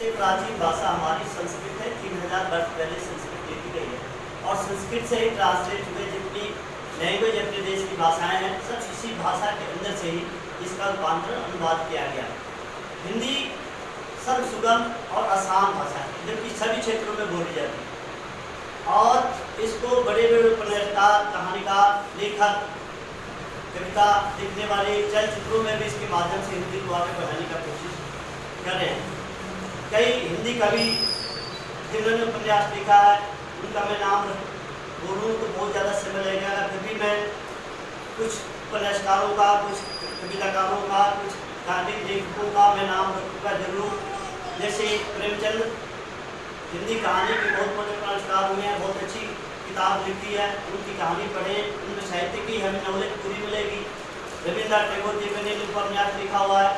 सबसे प्राचीन भाषा हमारी संस्कृत है। 3000 वर्ष पहले संस्कृत लिखी गई है और संस्कृत से ही ट्रांसलेट हुए जितनी लैंग्वेज अपने देश की भाषाएं हैं सब इसी भाषा के अंदर से ही इसका रूपांतरण अनुवाद किया गया। हिंदी सर्व सुगम और आसान भाषा है जबकि सभी क्षेत्रों में बोली जाती है और इसको बड़े बड़े उपन्यासकार, कहानीकार, लेखक, कविता लिखने वाले चलचित्रों में भी इसके माध्यम से हिंदी को आगे बढ़ाने का कोशिश कर रहे हैं। कई हिंदी कवि जिन्होंने उपन्यास लिखा है उनका मैं नाम बोलूँ तो बहुत ज़्यादा समय लगेगा, फिर भी मैं कुछ उपन्यासकारों का, कुछ कविताकारों का, कुछ धार्मिक लेखकों का मैं नाम रखूँगा जरूर। जैसे प्रेमचंद हिंदी कहानी के बहुत बड़े पुरस्कार हुए हैं, बहुत अच्छी किताब लिखी है, उनकी कहानी पढ़ें, उनमें साहित्य की हमें नॉलेज पूरी मिलेगी। रविन्द्रनाथ टैगोर जी ने उपन्यास लिखा हुआ है,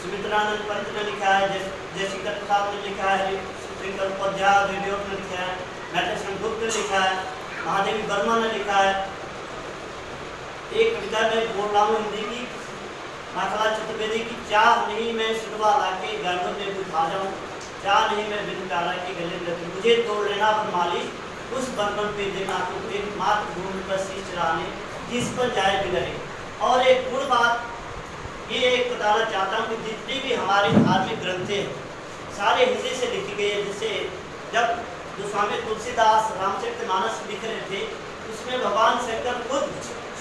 सुमित्रानंद पंत ने लिखा है, जयशंकर प्रसाद ने लिखा है, शंकर उपाध्याय रेडियो ने लिखा है, मैथेसन गुप्त ने लिखा है, महादेवी वर्मा ने लिखा है। एक कविता में बोल रहा हूँ हिंदी की, माखला चतुर्वेदी की, चाह नहीं मैं सुनवा लाके गर्भ में बुझा जाऊँ, चाह नहीं मैं बिन प्यारा के गले में, मुझे तोड़ लेना बनमाली उस बंधन पे देना तो फिर मातृभूमि पर शीश चढ़ाने जिस पर जाए बिगड़े। और एक गुण बात ये एक बताना चाहता हूँ कि जितनी भी हमारी धार्मिक ग्रंथें हैं सारे हिंदी से लिखी गई है। जैसे जब गोस्वामी तुलसीदास रामचरितमानस लिख रहे थे उसमें भगवान शंकर खुद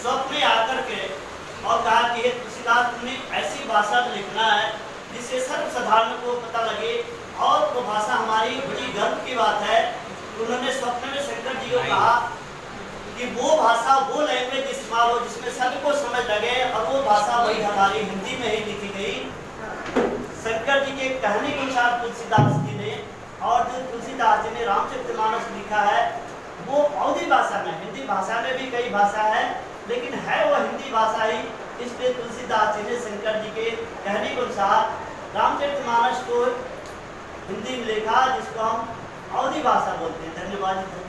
स्वप्न में आकर के और कहा कि हे तुलसीदास तुम्हें ऐसी भाषा में लिखना है जिससे सर्वसाधारण को पता लगे और वो भाषा हमारी बड़ी गर्व की बात है। उन्होंने स्वप्न में शंकर जी को कहा कि वो भाषा, वो लैंग्वेज इस्तेमाल हो जिसमें सबको समझ लगे और वो भाषा वही हमारी हिंदी में ही लिखी गई। शंकर जी के कहने के अनुसार तुलसीदास जी ने, और जो तुलसीदास जी ने रामचरितमानस लिखा है वो अवधी भाषा में, हिंदी भाषा में भी कई भाषा है लेकिन है वो हिंदी भाषा ही। इसलिए तुलसीदास जी ने शंकर जी के कहने के अनुसार रामचरितमानस को हिंदी में लिखा जिसको हम अवधी भाषा बोलते हैं। धन्यवाद।